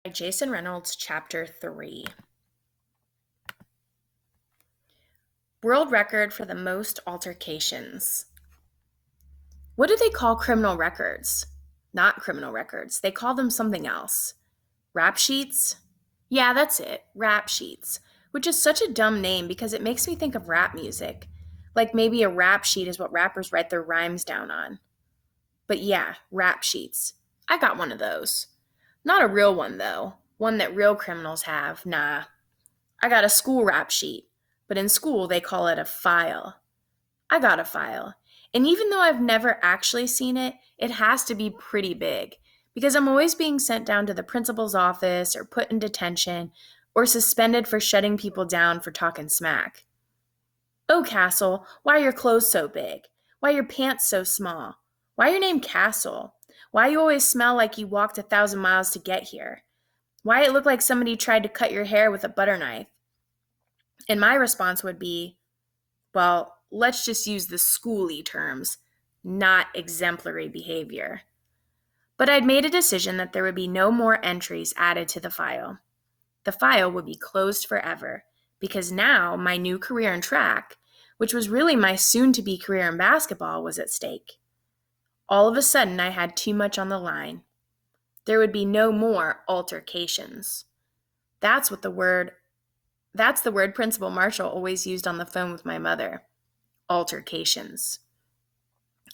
By Jason Reynolds, Chapter 3. World record for the most altercations. What do they call criminal records? Not criminal records. They call them something else. Rap sheets? Yeah, that's it. Rap sheets. Which is such a dumb name because it makes me think of rap music. Like maybe a rap sheet is what rappers write their rhymes down on. But yeah, rap sheets. I got one of those. Not a real one, though. One that real criminals have. Nah. I got a school rap sheet, but in school they call it a file. I got a file. And even though I've never actually seen it, it has to be pretty big because I'm always being sent down to the principal's office or put in detention or suspended for shutting people down for talking smack. Oh, Castle, why are your clothes so big? Why are your pants so small? Why your name Castle? Why you always smell like you walked 1,000 miles to get here? Why it looked like somebody tried to cut your hair with a butter knife? And my response would be, well, let's just use the schooly terms, not exemplary behavior. But I'd made a decision that there would be no more entries added to the file. The file would be closed forever, because now my new career in track, which was really my soon-to-be career in basketball, was at stake. All of a sudden, I had too much on the line. There would be no more altercations. That's the word Principal Marshall always used on the phone with my mother. Altercations.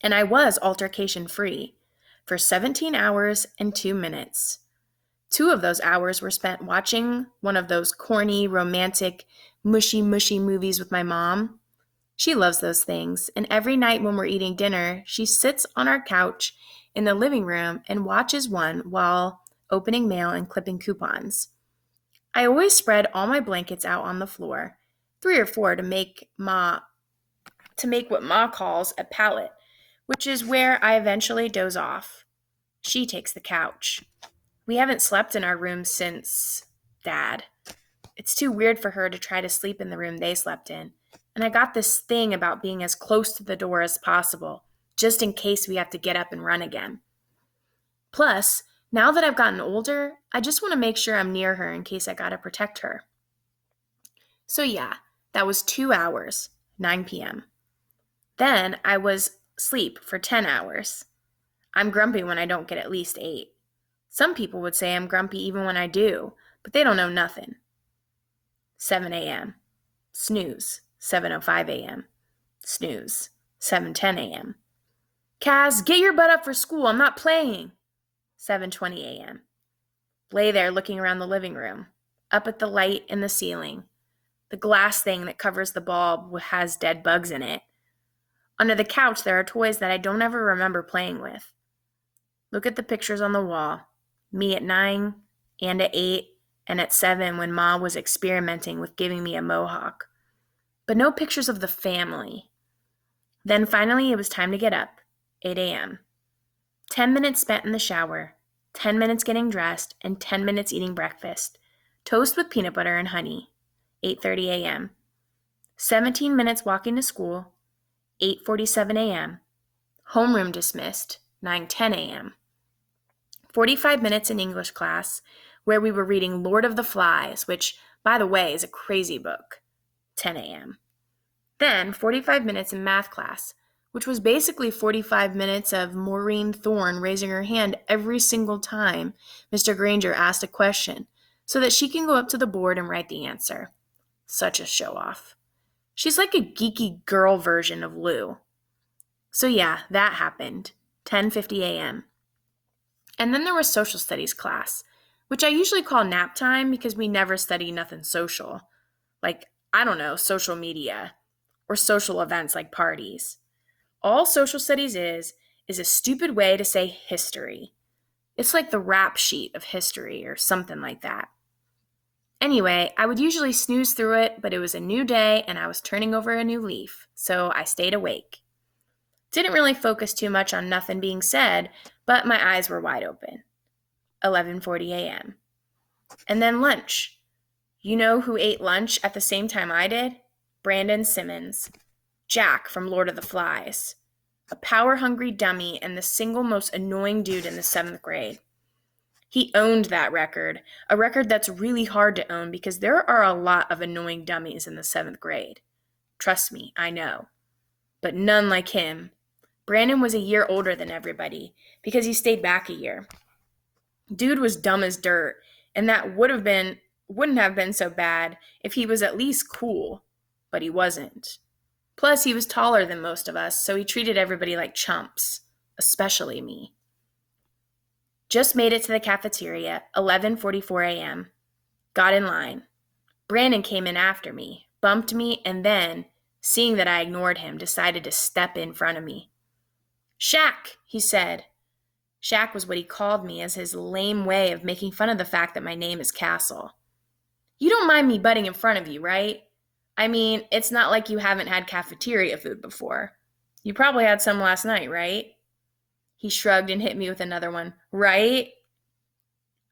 And I was altercation free for 17 hours and 2 minutes. 2 of those hours were spent watching one of those corny, romantic, mushy movies with my mom. She loves those things, and every night when we're eating dinner, she sits on our couch in the living room and watches one while opening mail and clipping coupons. I always spread all my blankets out on the floor, 3 or 4 to make what Ma calls a pallet, which is where I eventually doze off. She takes the couch. We haven't slept in our room since Dad. It's too weird for her to try to sleep in the room they slept in, and I got this thing about being as close to the door as possible, just in case we have to get up and run again. Plus, now that I've gotten older, I just want to make sure I'm near her in case I gotta protect her. So yeah, that was 2 hours, 9 p.m. Then I was asleep for 10 hours. I'm grumpy when I don't get at least 8. Some people would say I'm grumpy even when I do, but they don't know nothing. 7 a.m. Snooze. 7:05 a.m. Snooze. 7:10 a.m. Kaz, get your butt up for school. I'm not playing. 7:20 a.m. Lay there looking around the living room, up at the light in the ceiling. The glass thing that covers the bulb has dead bugs in it. Under the couch, there are toys that I don't ever remember playing with. Look at the pictures on the wall. Me at 9, and at 8, and at 7 when Ma was experimenting with giving me a mohawk. But no pictures of the family. Then finally it was time to get up. 8 a.m. 10 minutes spent in the shower, 10 minutes getting dressed, and 10 minutes eating breakfast. Toast with peanut butter and honey. 8:30 a.m. 17 minutes walking to school. 8:47 a.m. Homeroom dismissed. 9:10 a.m. 45 minutes in English class, where we were reading Lord of the Flies, which, by the way, is a crazy book. 10 a.m. Then 45 minutes in math class, which was basically 45 minutes of Maureen Thorne raising her hand every single time Mr. Granger asked a question, so that she can go up to the board and write the answer. Such a show-off. She's like a geeky girl version of Lou. So yeah, that happened. 10:50 a.m. And then there was social studies class, which I usually call nap time because we never study nothing social. Like, I don't know, social media or social events like parties. All social studies is a stupid way to say history. It's like the rap sheet of history or something like that. Anyway, I would usually snooze through it, but it was a new day and I was turning over a new leaf, so I stayed awake. Didn't really focus too much on nothing being said, but my eyes were wide open. 11:40 a.m. And then lunch. You know who ate lunch at the same time I did? Brandon Simmons. Jack from Lord of the Flies. A power-hungry dummy and the single most annoying dude in the 7th grade. He owned that record, a record that's really hard to own because there are a lot of annoying dummies in the 7th grade. Trust me, I know. But none like him. Brandon was a year older than everybody because he stayed back a year. Dude was dumb as dirt, and that wouldn't have been so bad if he was at least cool, but he wasn't. Plus, he was taller than most of us, so he treated everybody like chumps, especially me. Just made it to the cafeteria, 11:44 a.m. Got in line. Brandon came in after me, bumped me, and then, seeing that I ignored him, decided to step in front of me. "Shaq," he said. Shaq was what he called me as his lame way of making fun of the fact that my name is Castle. "You don't mind me butting in front of you, right? I mean, it's not like you haven't had cafeteria food before. You probably had some last night, right?" He shrugged and hit me with another one. "Right?"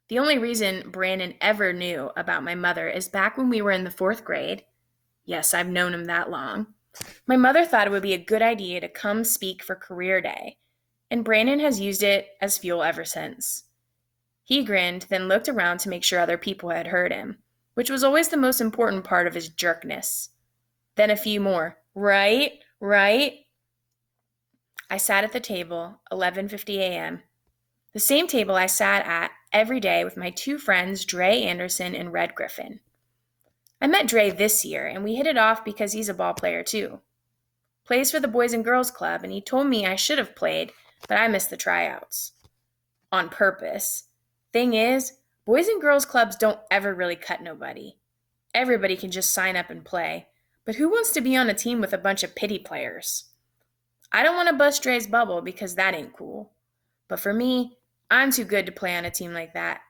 The only reason Brandon ever knew about my mother is back when we were in the 4th grade. Yes, I've known him that long. My mother thought it would be a good idea to come speak for career day, and Brandon has used it as fuel ever since. He grinned, then looked around to make sure other people had heard him, which was always the most important part of his jerkness. Then a few more. "Right, right." I sat at the table, 11:50 a.m. The same table I sat at every day with my 2 friends, Dre Anderson and Red Griffin. I met Dre this year, and we hit it off because he's a ball player too. Plays for the Boys and Girls Club, and he told me I should have played, but I missed the tryouts. On purpose. Thing is, Boys and Girls Clubs don't ever really cut nobody. Everybody can just sign up and play, but who wants to be on a team with a bunch of pity players? I don't want to bust Dre's bubble because that ain't cool. But for me, I'm too good to play on a team like that.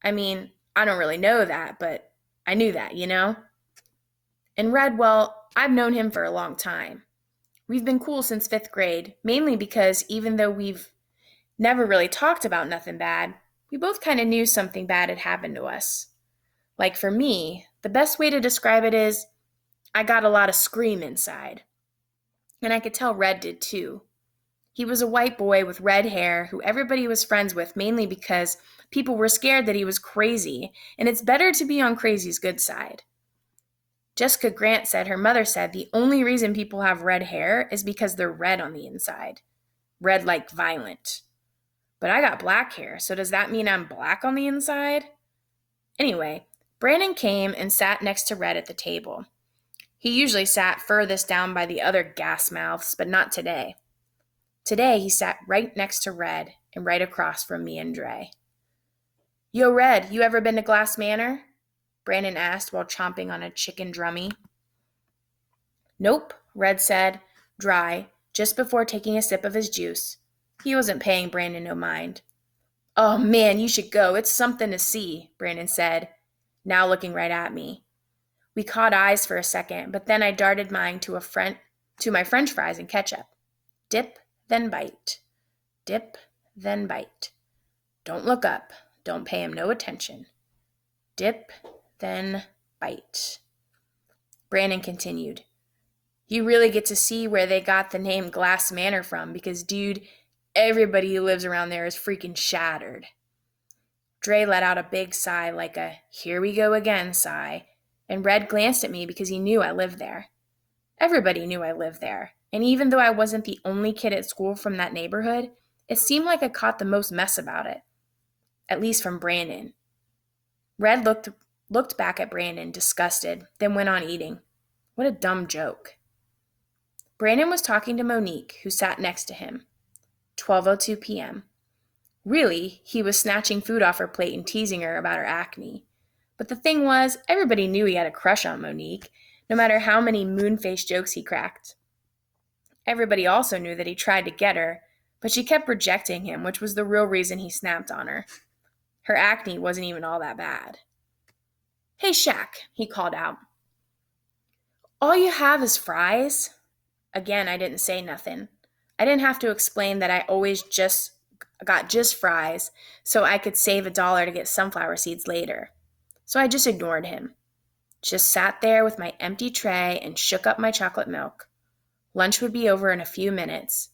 I mean, I don't really know that, but I knew that, you know? And Red, well, I've known him for a long time. We've been cool since 5th grade, mainly because even though we've never really talked about nothing bad, we both kind of knew something bad had happened to us. Like for me, the best way to describe it is I got a lot of scream inside. And I could tell Red did too. He was a white boy with red hair who everybody was friends with mainly because people were scared that he was crazy, and it's better to be on crazy's good side. Jessica Grant said her mother said the only reason people have red hair is because they're red on the inside. Red like violent. But I got black hair, so does that mean I'm black on the inside? Anyway, Brandon came and sat next to Red at the table. He usually sat furthest down by the other gas mouths, but not today. Today, he sat right next to Red and right across from me and Dre. "Yo, Red, you ever been to Glass Manor?" Brandon asked while chomping on a chicken drummy. "Nope," Red said, dry, just before taking a sip of his juice. He wasn't paying Brandon no mind. "Oh, man, you should go. It's something to see," Brandon said, now looking right at me. We caught eyes for a second, but then I darted mine to my French fries and ketchup. Dip, then bite. Dip, then bite. Don't look up. Don't pay him no attention. Dip, then bite. Brandon continued. "You really get to see where they got the name Glass Manor from because, dude, everybody who lives around there is freaking shattered." Dre let out a big sigh like a "here we go again" sigh, and Red glanced at me because he knew I lived there. Everybody knew I lived there, and even though I wasn't the only kid at school from that neighborhood, it seemed like I caught the most mess about it, at least from Brandon. Red looked back at Brandon, disgusted, then went on eating. What a dumb joke. Brandon was talking to Monique, who sat next to him. 12:02 p.m. Really, he was snatching food off her plate and teasing her about her acne. But the thing was, everybody knew he had a crush on Monique, no matter how many moon-faced jokes he cracked. Everybody also knew that he tried to get her, but she kept rejecting him, which was the real reason he snapped on her. Her acne wasn't even all that bad. "Hey, Shaq," he called out. "All you have is fries?" Again, I didn't say nothing. I didn't have to explain that I always got just fries so I could save $1 to get sunflower seeds later. So I just ignored him. Just sat there with my empty tray and shook up my chocolate milk. Lunch would be over in a few minutes.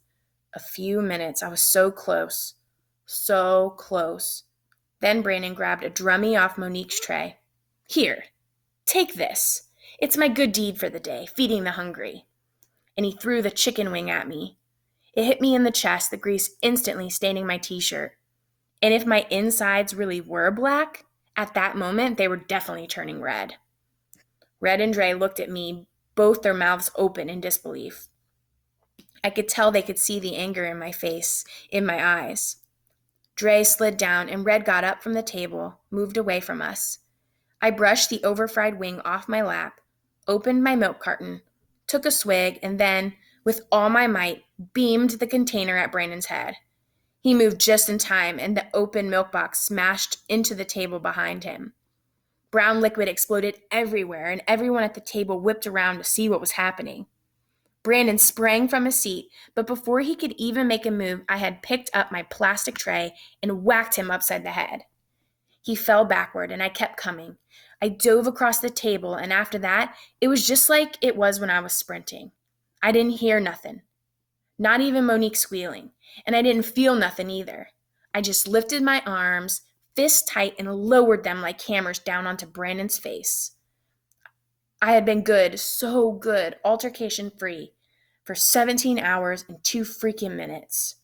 A few minutes. I was so close. So close. Then Brandon grabbed a drummy off Monique's tray. "Here, take this. It's my good deed for the day, feeding the hungry." And he threw the chicken wing at me. It hit me in the chest, the grease instantly staining my t-shirt. And if my insides really were black, at that moment they were definitely turning red. Red and Dre looked at me, both their mouths open in disbelief. I could tell they could see the anger in my face, in my eyes. Dre slid down and Red got up from the table, moved away from us. I brushed the overfried wing off my lap, opened my milk carton, took a swig, and then, with all my might, beamed the container at Brandon's head. He moved just in time, and the open milk box smashed into the table behind him. Brown liquid exploded everywhere, and everyone at the table whipped around to see what was happening. Brandon sprang from his seat, but before he could even make a move, I had picked up my plastic tray and whacked him upside the head. He fell backward, and I kept coming. I dove across the table, and after that, it was just like it was when I was sprinting. I didn't hear nothing, not even Monique squealing, and I didn't feel nothing either. I just lifted my arms, fists tight, and lowered them like hammers down onto Brandon's face. I had been good, so good, altercation-free, for 17 hours and 2 freaking minutes.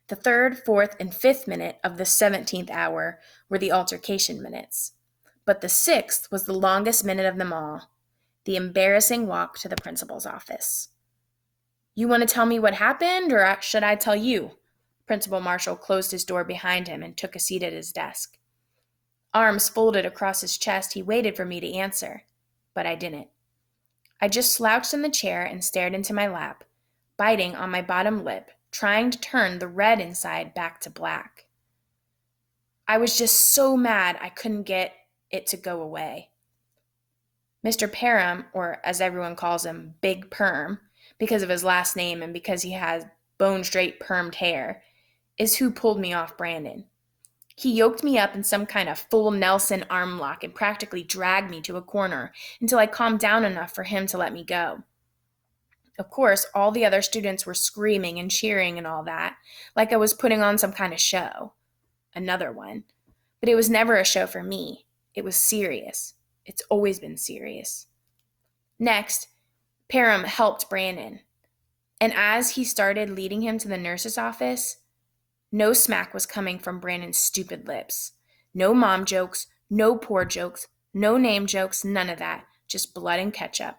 The 3rd, 4th, and 5th minute of the 17th hour were the altercation minutes. But the 6th was the longest minute of them all, the embarrassing walk to the principal's office. "You want to tell me what happened, or should I tell you?" Principal Marshall closed his door behind him and took a seat at his desk. Arms folded across his chest, he waited for me to answer, but I didn't. I just slouched in the chair and stared into my lap, biting on my bottom lip, trying to turn the red inside back to black. I was just so mad I couldn't get it to go away. Mr. Perham, or as everyone calls him, Big Perm, because of his last name and because he has bone-straight permed hair, is who pulled me off Brandon. He yoked me up in some kind of full Nelson arm lock and practically dragged me to a corner until I calmed down enough for him to let me go. Of course, all the other students were screaming and cheering and all that, like I was putting on some kind of show. Another one. But it was never a show for me. It was serious. It's always been serious. Next, Perham helped Brandon. And as he started leading him to the nurse's office, no smack was coming from Brandon's stupid lips. No mom jokes, no poor jokes, no name jokes, none of that. Just blood and ketchup.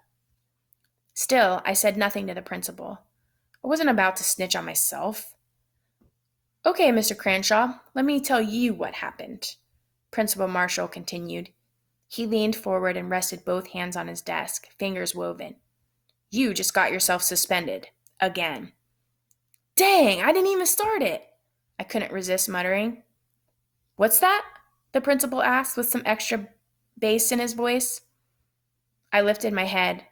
Still, I said nothing to the principal. I wasn't about to snitch on myself. "Okay, Mr. Cranshaw, let me tell you what happened," Principal Marshall continued. He leaned forward and rested both hands on his desk, fingers woven. "You just got yourself suspended. Again." "Dang, I didn't even start it," I couldn't resist muttering. "What's that?" the principal asked with some extra bass in his voice. I lifted my head.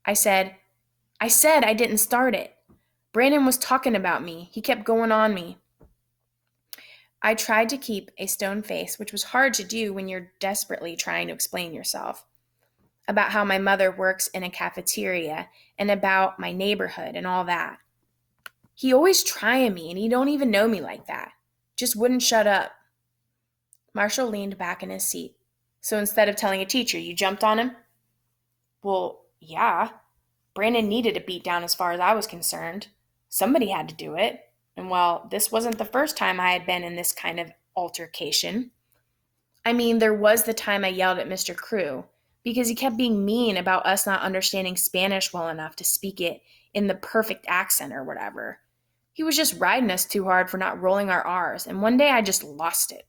I said I didn't start it. Brandon was talking about me. He kept going on me. I tried to keep a stone face, which was hard to do when you're desperately trying to explain yourself, about how my mother works in a cafeteria and about my neighborhood and all that. He always trying me, and he don't even know me like that. Just wouldn't shut up. Marshall leaned back in his seat. "So instead of telling a teacher, you jumped on him?" "Well, yeah. Brandon needed a beat down as far as I was concerned. Somebody had to do it. And well, this wasn't the first time I had been in this kind of altercation. I mean, there was the time I yelled at Mr. Crew because he kept being mean about us not understanding Spanish well enough to speak it in the perfect accent or whatever. He was just riding us too hard for not rolling our R's, and one day I just lost it.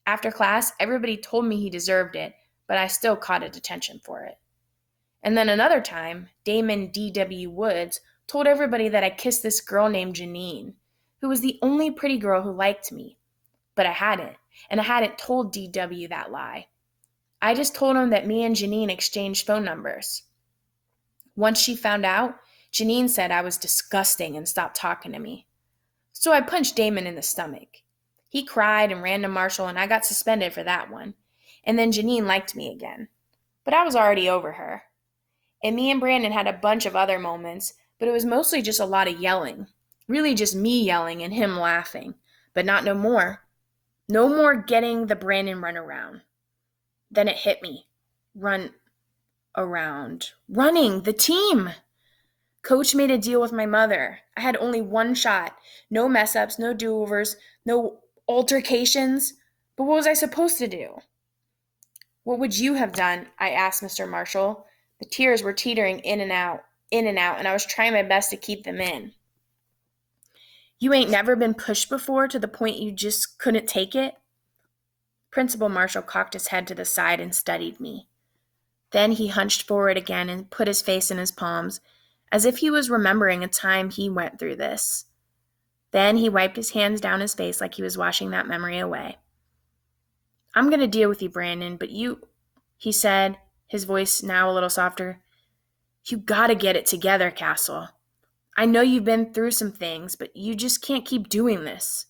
After class, everybody told me he deserved it, but I still caught a detention for it. And then another time, Damon D.W. Woods told everybody that I kissed this girl named Janine, who was the only pretty girl who liked me. But I hadn't, and I hadn't told D.W. that lie. I just told him that me and Janine exchanged phone numbers. Once she found out, Janine said I was disgusting and stopped talking to me. So I punched Damon in the stomach. He cried and ran to Marshall, and I got suspended for that one. And then Janine liked me again. But I was already over her. And me and Brandon had a bunch of other moments, but it was mostly just a lot of yelling. Really just me yelling and him laughing, but not no more. No more getting the Brandon runaround. Then it hit me. Run around. Running, the team. Coach made a deal with my mother. I had only one shot. No mess ups, no do overs, no altercations. But what was I supposed to do? What would you have done? I asked Mr. Marshall. The tears were teetering in and out, and I was trying my best to keep them in. You ain't never been pushed before to the point you just couldn't take it? Principal Marshall cocked his head to the side and studied me. Then he hunched forward again and put his face in his palms, as if he was remembering a time he went through this. Then he wiped his hands down his face like he was washing that memory away. I'm going to deal with you, Brandon, but he said, his voice now a little softer, you gotta get it together, Castle. I know you've been through some things, but you just can't keep doing this.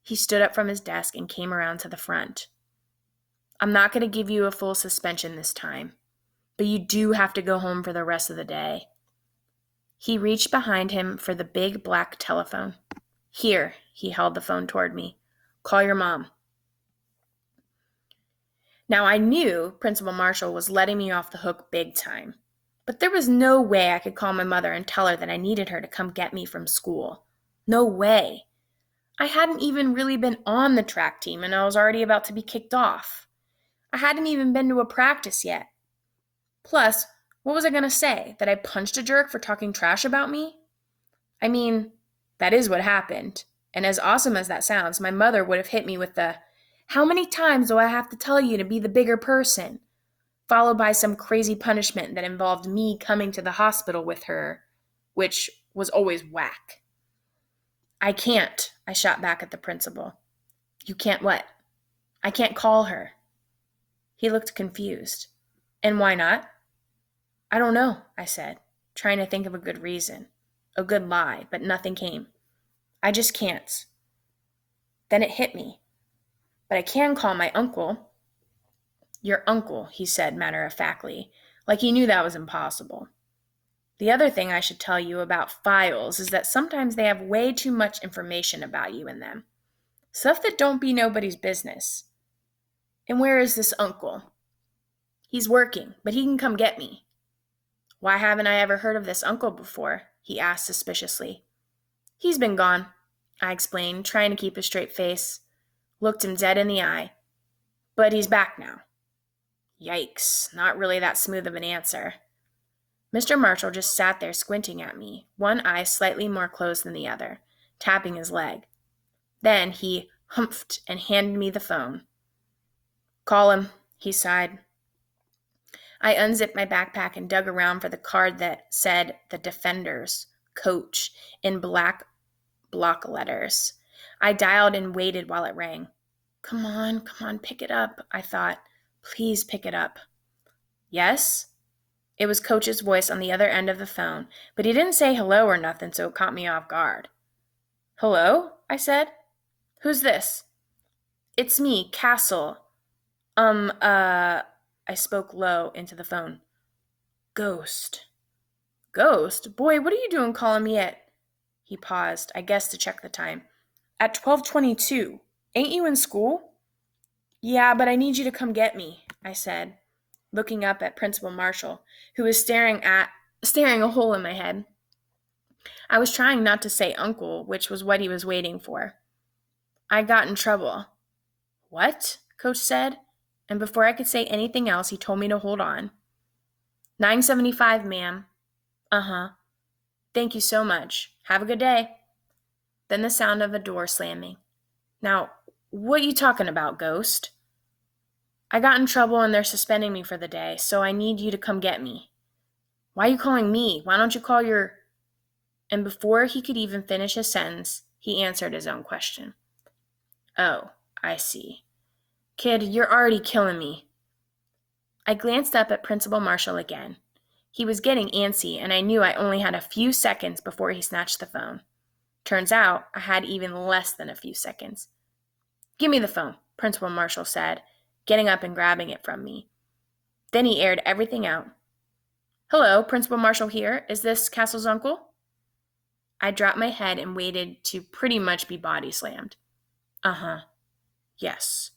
He stood up from his desk and came around to the front. I'm not going to give you a full suspension this time, but you do have to go home for the rest of the day. He reached behind him for the big black telephone. Here, he held the phone toward me. Call your mom. Now I knew Principal Marshall was letting me off the hook big time, but there was no way I could call my mother and tell her that I needed her to come get me from school. No way. I hadn't even really been on the track team, and I was already about to be kicked off. I hadn't even been to a practice yet. Plus, what was I going to say? That I punched a jerk for talking trash about me? I mean, that is what happened. And as awesome as that sounds, my mother would have hit me with the, how many times do I have to tell you to be the bigger person? Followed by some crazy punishment that involved me coming to the hospital with her, which was always whack. I can't, I shot back at the principal. You can't what? I can't call her. He looked confused. And why not? I don't know, I said, trying to think of a good reason, a good lie, but nothing came. I just can't. Then it hit me. But I can call my uncle. Your uncle, he said matter-of-factly, like he knew that was impossible. The other thing I should tell you about files is that sometimes they have way too much information about you in them. Stuff that don't be nobody's business. And where is this uncle? He's working, but he can come get me. Why haven't I ever heard of this uncle before? He asked suspiciously. He's been gone, I explained, trying to keep a straight face. Looked him dead in the eye. But he's back now. Yikes, not really that smooth of an answer. Mr. Marshall just sat there squinting at me, one eye slightly more closed than the other, tapping his leg. Then he humphed and handed me the phone. Call him, he sighed. I unzipped my backpack and dug around for the card that said The Defenders, Coach, in black block letters. I dialed and waited while it rang. Come on, pick it up, I thought. Please pick it up. Yes? It was Coach's voice on the other end of the phone, but he didn't say hello or nothing, so it caught me off guard. Hello? I said. Who's this? It's me, Castle. I spoke low into the phone. Ghost. Ghost? Boy, what are you doing calling me at... He paused, I guess to check the time. At 12:22. Ain't you in school? Yeah, but I need you to come get me, I said, looking up at Principal Marshall, who was staring a hole in my head. I was trying not to say uncle, which was what he was waiting for. I got in trouble. What? Coach said, and before I could say anything else, he told me to hold on. 975, ma'am. Uh-huh. Thank you so much. Have a good day. Then the sound of a door slamming. Now, what you talking about, Ghost? I got in trouble and they're suspending me for the day, so I need you to come get me. Why are you calling me? Why don't you call your... And before he could even finish his sentence, he answered his own question. Oh, I see. Kid, you're already killing me. I glanced up at Principal Marshall again. He was getting antsy, and I knew I only had a few seconds before he snatched the phone. Turns out I had even less than a few seconds. Give me the phone, Principal Marshall said, getting up and grabbing it from me. Then he aired everything out. Hello, Principal Marshall here. Is this Castle's uncle? I dropped my head and waited to pretty much be body slammed. Uh-huh. Yes.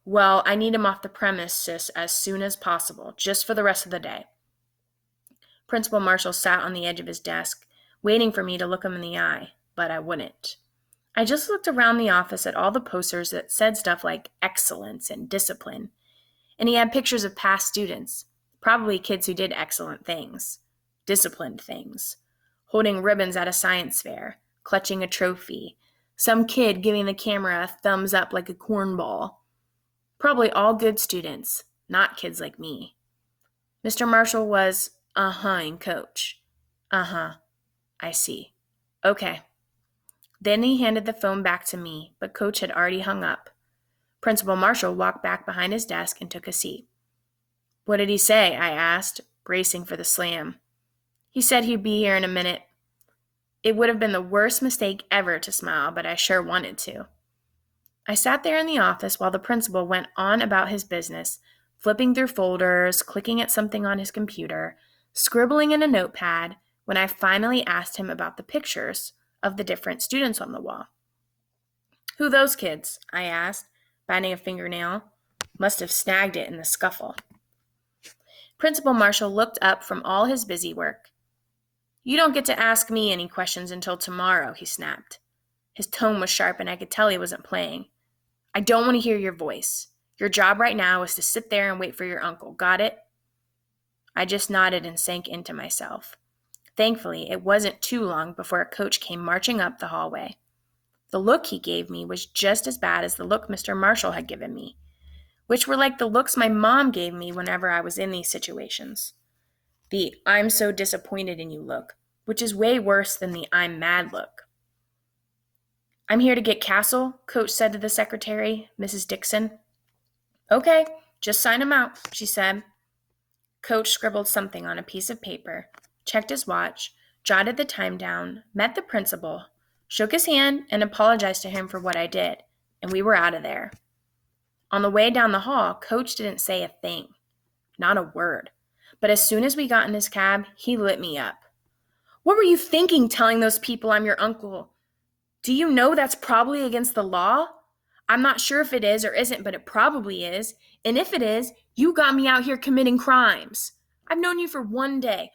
Well, I need him off the premises as soon as possible, just for the rest of the day. Principal Marshall sat on the edge of his desk, waiting for me to look him in the eye, but I wouldn't. I just looked around the office at all the posters that said stuff like excellence and discipline, and he had pictures of past students, probably kids who did excellent things, disciplined things, holding ribbons at a science fair, clutching a trophy, some kid giving the camera a thumbs up like a cornball. Probably all good students, not kids like me. Mr. Marshall was uh-huh-ing Coach. Uh-huh, I see. Okay. Then he handed the phone back to me, but Coach had already hung up. Principal Marshall walked back behind his desk and took a seat. What did he say? I asked, bracing for the slam. He said he'd be here in a minute. It would have been the worst mistake ever to smile, but I sure wanted to. I sat there in the office while the principal went on about his business, flipping through folders, clicking at something on his computer, scribbling in a notepad, when I finally asked him about the pictures of the different students on the wall. Who those kids? I asked, biting a fingernail. Must have snagged it in the scuffle. Principal Marshall looked up from all his busy work. You don't get to ask me any questions until tomorrow, he snapped. His tone was sharp and I could tell he wasn't playing. I don't want to hear your voice. Your job right now is to sit there and wait for your uncle. Got it? I just nodded and sank into myself. Thankfully, it wasn't too long before a coach came marching up the hallway. The look he gave me was just as bad as the look Mr. Marshall had given me, which were like the looks my mom gave me whenever I was in these situations. The I'm so disappointed in you look, which is way worse than the I'm mad look. I'm here to get Castle, Coach said to the secretary, Mrs. Dixon. Okay, just sign him out, she said. Coach scribbled something on a piece of paper, checked his watch, jotted the time down, met the principal, shook his hand, and apologized to him for what I did, and we were out of there. On the way down the hall, Coach didn't say a thing, not a word. But as soon as we got in his cab, he lit me up. What were you thinking telling those people I'm your uncle? Do you know that's probably against the law? I'm not sure if it is or isn't, but it probably is. And if it is, you got me out here committing crimes. I've known you for one day,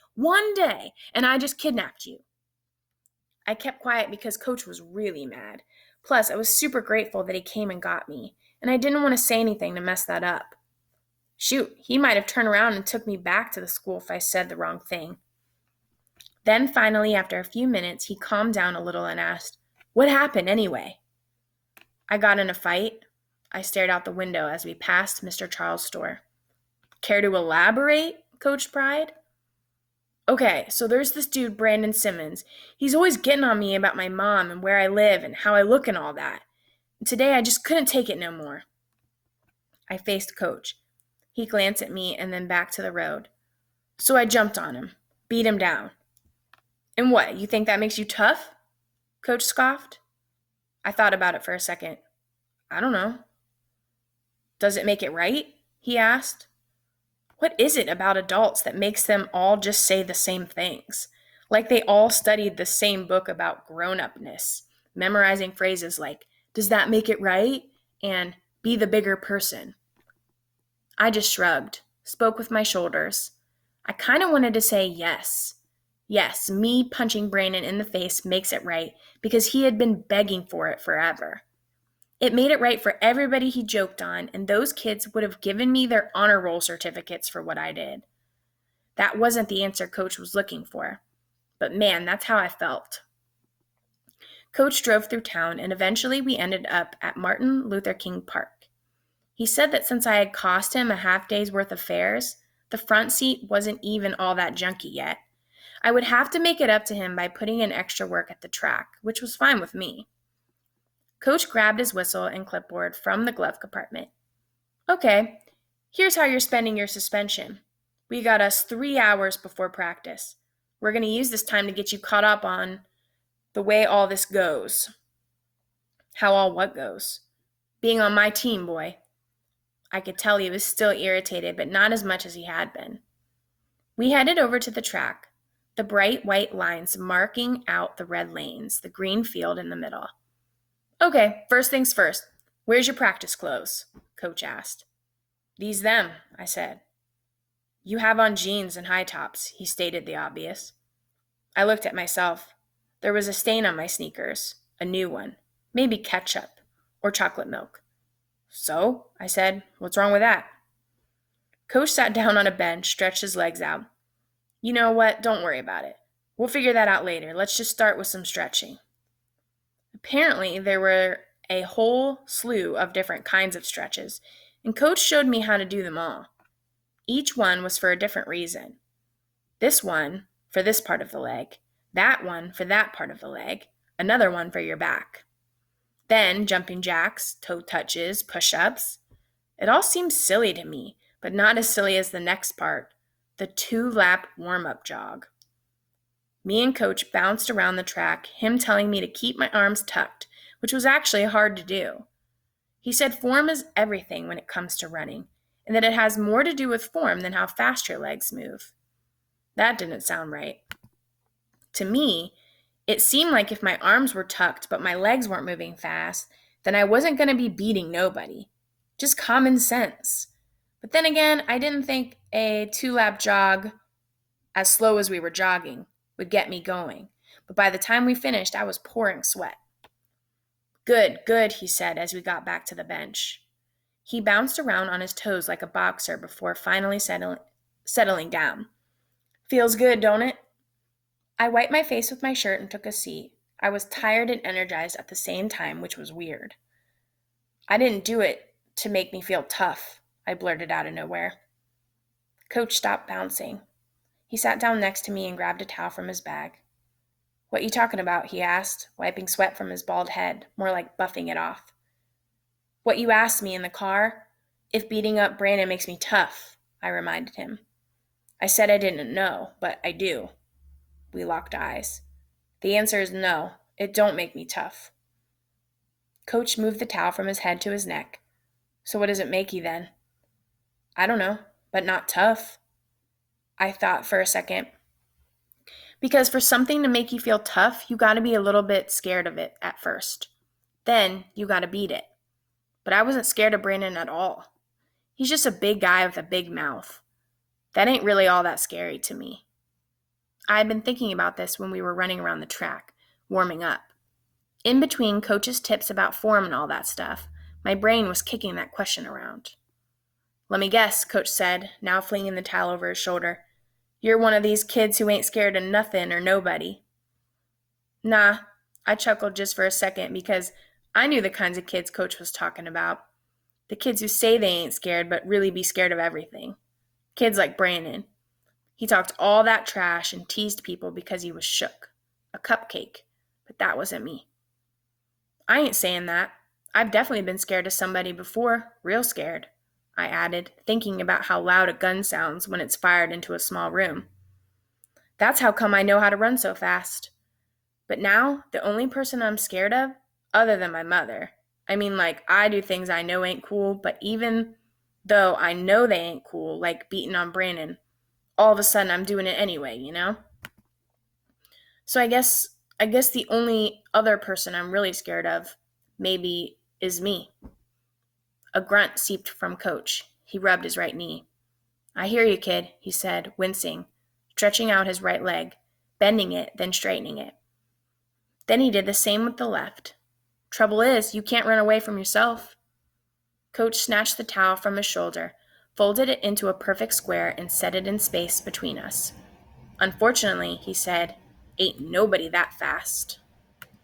and I just kidnapped you. I kept quiet because Coach was really mad. Plus, I was super grateful that he came and got me, and I didn't want to say anything to mess that up. Shoot, he might have turned around and took me back to the school if I said the wrong thing. Then finally, after a few minutes, he calmed down a little and asked, What happened anyway? I got in a fight. I stared out the window as we passed Mr. Charles' store. Care to elaborate? Coach pried. Okay, so there's this dude, Brandon Simmons. He's always getting on me about my mom and where I live and how I look and all that. And today I just couldn't take it no more. I faced Coach. He glanced at me and then back to the road. So I jumped on him, beat him down. And what, you think that makes you tough? Coach scoffed. I thought about it for a second. I don't know. Does it make it right? He asked. What is it about adults that makes them all just say the same things? Like they all studied the same book about grown-upness, memorizing phrases like, does that make it right? And be the bigger person. I just shrugged, spoke with my shoulders. I kind of wanted to say yes. Yes, me punching Brandon in the face makes it right because he had been begging for it forever. It made it right for everybody he joked on, and those kids would have given me their honor roll certificates for what I did. That wasn't the answer Coach was looking for. But man, that's how I felt. Coach drove through town, and eventually we ended up at Martin Luther King Park. He said that since I had cost him a half day's worth of fares, the front seat wasn't even all that junky yet. I would have to make it up to him by putting in extra work at the track, which was fine with me. Coach grabbed his whistle and clipboard from the glove compartment. Okay, here's how you're spending your suspension. We got us 3 hours before practice. We're going to use this time to get you caught up on the way all this goes. How all what goes? Being on my team, boy. I could tell he was still irritated, but not as much as he had been. We headed over to the track, the bright white lines marking out the red lanes, the green field in the middle. Okay, first things first. Where's your practice clothes? Coach asked. These them, I said. You have on jeans and high tops, he stated the obvious. I looked at myself. There was a stain on my sneakers, a new one, maybe ketchup or chocolate milk. So, I said, what's wrong with that? Coach sat down on a bench, stretched his legs out. You know what? Don't worry about it. We'll figure that out later. Let's just start with some stretching. Apparently, there were a whole slew of different kinds of stretches, and Coach showed me how to do them all. Each one was for a different reason. This one for this part of the leg, that one for that part of the leg, another one for your back. Then jumping jacks, toe touches, push-ups. It all seemed silly to me, but not as silly as the next part, the 2-lap warm-up jog. Me and Coach bounced around the track, him telling me to keep my arms tucked, which was actually hard to do. He said form is everything when it comes to running, and that it has more to do with form than how fast your legs move. That didn't sound right. To me, it seemed like if my arms were tucked but my legs weren't moving fast, then I wasn't going to be beating nobody. Just common sense. But then again, I didn't think a 2-lap jog, as slow as we were jogging, would get me going. But by the time we finished, I was pouring sweat. Good, good, he said as we got back to the bench. He bounced around on his toes like a boxer before finally settling down. Feels good, don't it? I wiped my face with my shirt and took a seat. I was tired and energized at the same time, which was weird. I didn't do it to make me feel tough, I blurted out of nowhere. Coach stopped bouncing. He sat down next to me and grabbed a towel from his bag. What you talking about? He asked, wiping sweat from his bald head, more like buffing it off. What you asked me in the car? If beating up Brandon makes me tough, I reminded him. I said I didn't know, but I do. We locked eyes. The answer is no, it don't make me tough. Coach moved the towel from his head to his neck. So what does it make you then? I don't know, but not tough. I thought for a second. Because for something to make you feel tough, you gotta be a little bit scared of it at first. Then you gotta beat it. But I wasn't scared of Brandon at all. He's just a big guy with a big mouth. That ain't really all that scary to me. I had been thinking about this when we were running around the track, warming up. In between Coach's tips about form and all that stuff, my brain was kicking that question around. Let me guess, Coach said, now flinging the towel over his shoulder. You're one of these kids who ain't scared of nothing or nobody. Nah, I chuckled just for a second because I knew the kinds of kids Coach was talking about. The kids who say they ain't scared but really be scared of everything. Kids like Brandon. He talked all that trash and teased people because he was shook. A cupcake. But that wasn't me. I ain't saying that. I've definitely been scared of somebody before. Real scared, I added, thinking about how loud a gun sounds when it's fired into a small room. That's how come I know how to run so fast. But now, the only person I'm scared of, other than my mother, I do things I know ain't cool, but even though I know they ain't cool, like beating on Brandon, all of a sudden I'm doing it anyway, you know? So I guess the only other person I'm really scared of, maybe, is me. A grunt seeped from Coach. He rubbed his right knee. I hear you, kid, he said, wincing, stretching out his right leg, bending it, then straightening it. Then he did the same with the left. Trouble is, you can't run away from yourself. Coach snatched the towel from his shoulder, folded it into a perfect square, and set it in space between us. Unfortunately, he said, ain't nobody that fast.